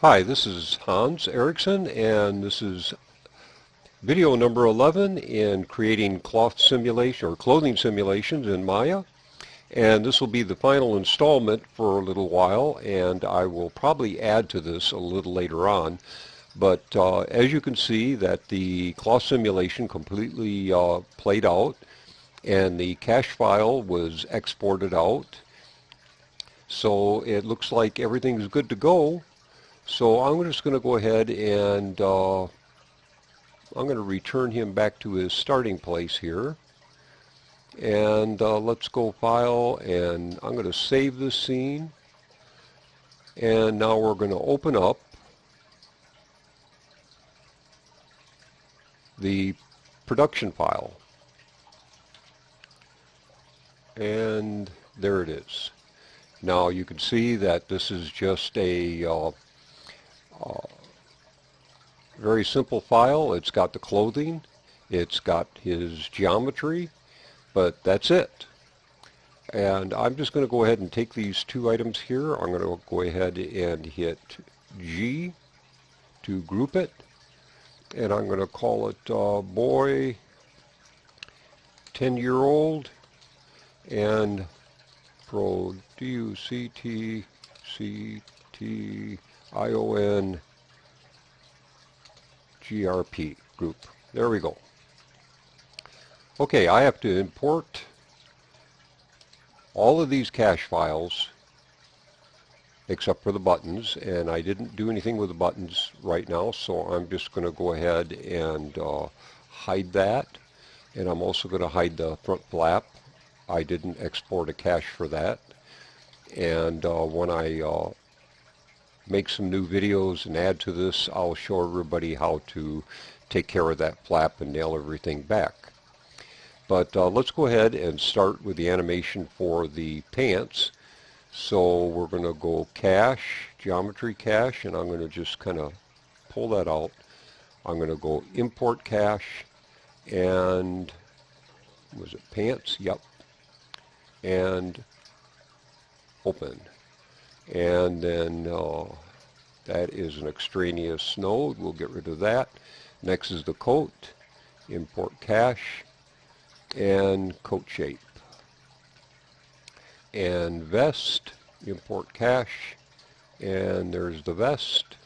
Hi, this is Hans Eriksson, and this is video number 11 in creating cloth simulation or clothing simulations in Maya. And this will be the final installment for a little while, and I will probably add to this a little later on. But as you can see, that the cloth simulation completely played out, and the cache file was exported out. So it looks like everything's good to go. So I'm just going to go ahead and I'm going to return him back to his starting place here. And let's go File, and I'm going to save this scene. And now we're going to open up the production file. And there it is. Now you can see that this is just a very simple file. It's got the clothing, it's got his geometry, but that's it. And I'm just going to go ahead and take these two items here. I'm going to go ahead and hit G to group it, and I'm going to call it boy 10-year-old and PRODUCTCTION GRP group. There we go. Okay, I have to import all of these cache files except for the buttons, and I didn't do anything with the buttons right now, so I'm just going to go ahead and hide that. And I'm also going to hide the front flap. I didn't export a cache for that. And when I make some new videos and add to this, I'll show everybody how to take care of that flap and nail everything back. But let's go ahead and start with the animation for the pants. So we're going to go cache, geometry cache, and I'm going to just kind of pull that out. I'm going to go import cache, and was it pants? Yep. And open. And then that is an extraneous node. We'll get rid of that. Next is the coat. Import cache and coat shape. And vest. Import cache. And there's the vest.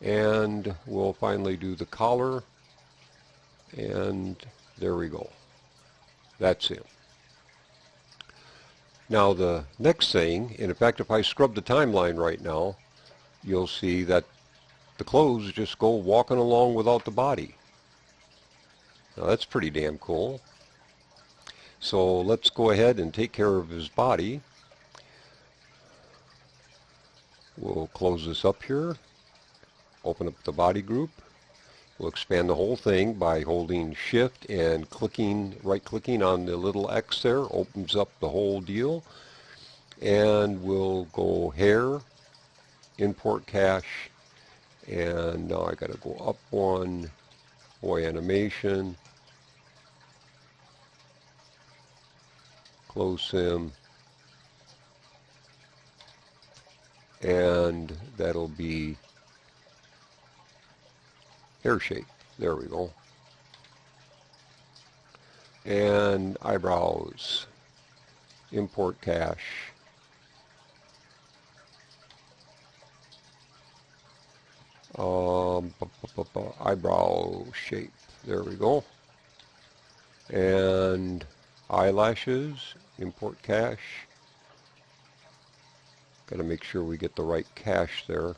And we'll finally do the collar. And there we go. That's it. Now the next thing, and in fact if I scrub the timeline right now, you'll see that the clothes just go walking along without the body. Now that's pretty damn cool. So let's go ahead and take care of his body. We'll close this up here, open up the body group. We'll expand the whole thing by holding Shift and right-clicking on the little X there. Opens up the whole deal. And we'll go hair, import cache, and now I got to go up one, boy animation, close sim, and that'll be hair shape. There we go. And eyebrows, import cache, eyebrow shape. There we go. And eyelashes, import cache. Got to make sure we get the right cache there.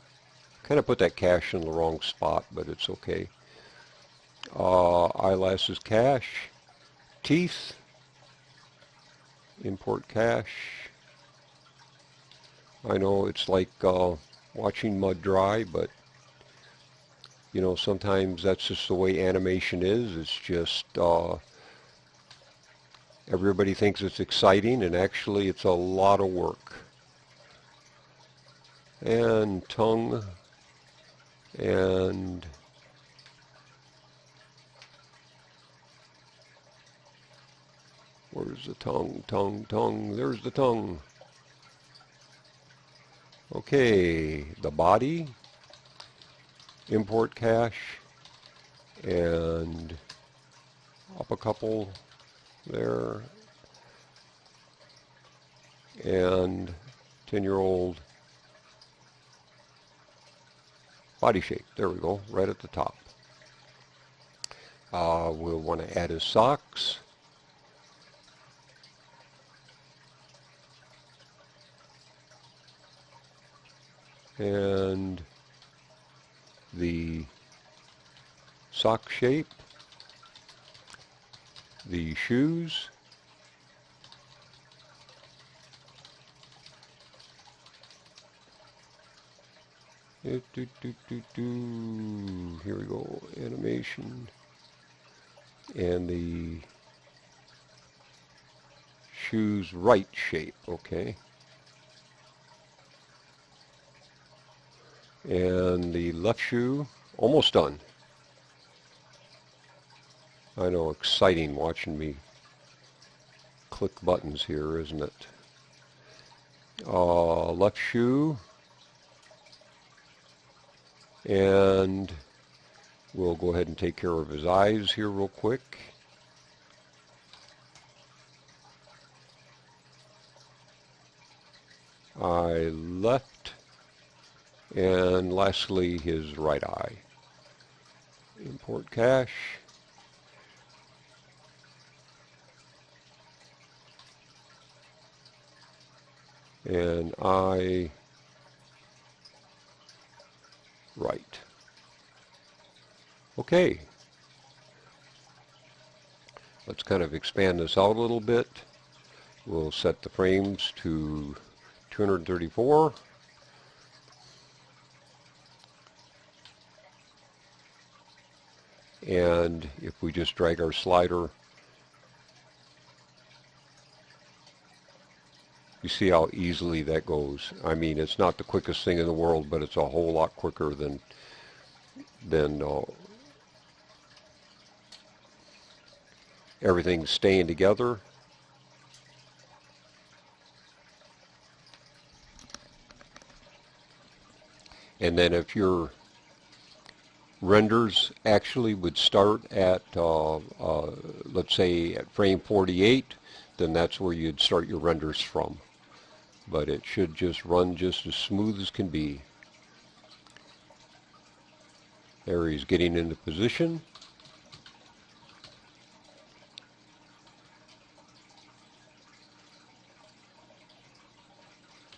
Kind of put that cache in the wrong spot, but it's okay. Eyelashes cache, teeth, import cache. I know it's like watching mud dry, but you know, sometimes that's just the way animation is. It's just everybody thinks it's exciting, and actually it's a lot of work. And tongue. And where's the tongue? Tongue. There's the tongue. Okay, the body, import cache, and up a couple there, and 10-year-old body shape. There we go, right at the top. We'll want to add his socks. And the sock shape, the shoes, here we go, animation, and the shoes right shape, okay. And the left shoe, almost done. I know, exciting watching me click buttons here, isn't it? Left shoe, and we'll go ahead and take care of his eyes here real quick. Eye left, and lastly his right eye. Import cache. And eye right. Okay. Let's kind of expand this out a little bit. We'll set the frames to 234. And if we just drag our slider, you see how easily that goes. I mean, it's not the quickest thing in the world, but it's a whole lot quicker than everything staying together. And then if your renders actually would start at, let's say, at frame 48, then that's where you'd start your renders from. But it should just run just as smooth as can be. There he's getting into position.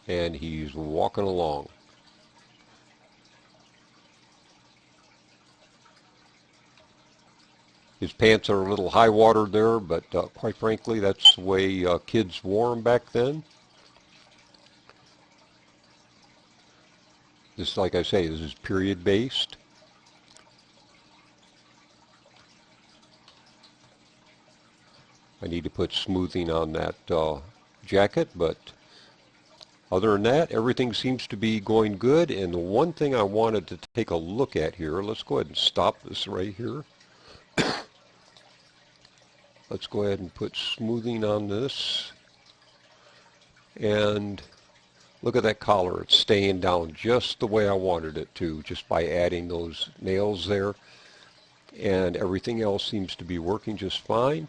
And he's walking along. His pants are a little high water there, but quite frankly, that's the way kids wore them back then. This, like I say, this is period based. I need to put smoothing on that jacket, but other than that, everything seems to be going good. And the one thing I wanted to take a look at here, let's go ahead and stop this right here. Let's go ahead and put smoothing on this. And look at that collar. It's staying down just the way I wanted it to, just by adding those nails there. And everything else seems to be working just fine.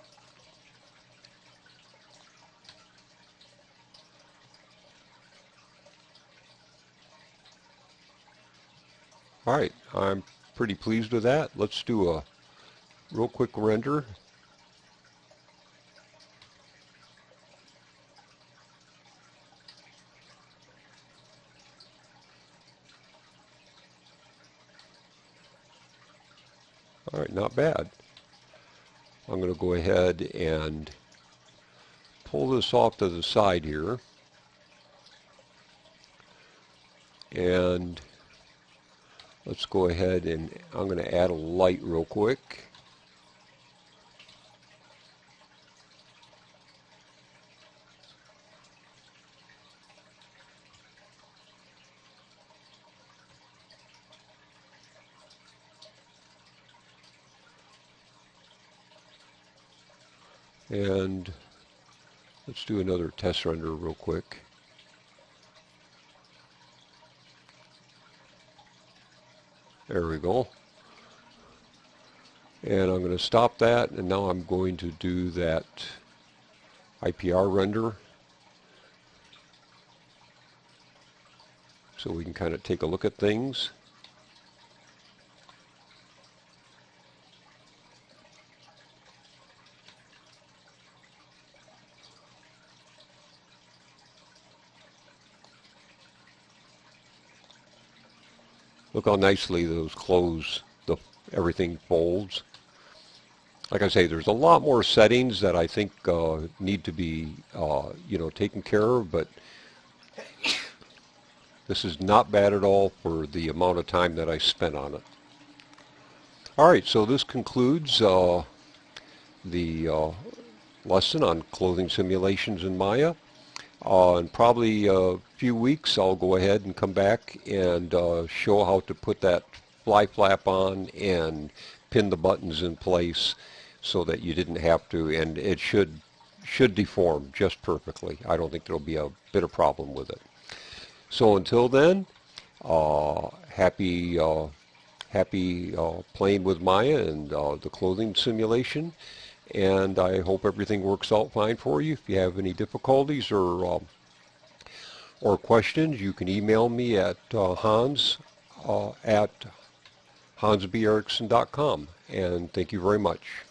All right, I'm pretty pleased with that. Let's do a real quick render. All right, not bad. I'm going to go ahead and pull this off to the side here. And let's go ahead and I'm going to add a light real quick. And let's do another test render real quick. There we go. And I'm going to stop that, and now I'm going to do that IPR render so we can kind of take a look at things. Look how nicely those close, everything folds. Like I say, there's a lot more settings that I think need to be, taken care of, but this is not bad at all for the amount of time that I spent on it. All right, so this concludes the lesson on clothing simulations in Maya. In probably a few weeks, I'll go ahead and come back and show how to put that fly flap on and pin the buttons in place so that you didn't have to, and it should deform just perfectly. I don't think there'll be a bit of problem with it. So until then, happy playing with Maya and the clothing simulation, and I hope everything works out fine for you. If you have any difficulties or questions, you can email me at Hans at hansberickson.com, and thank you very much.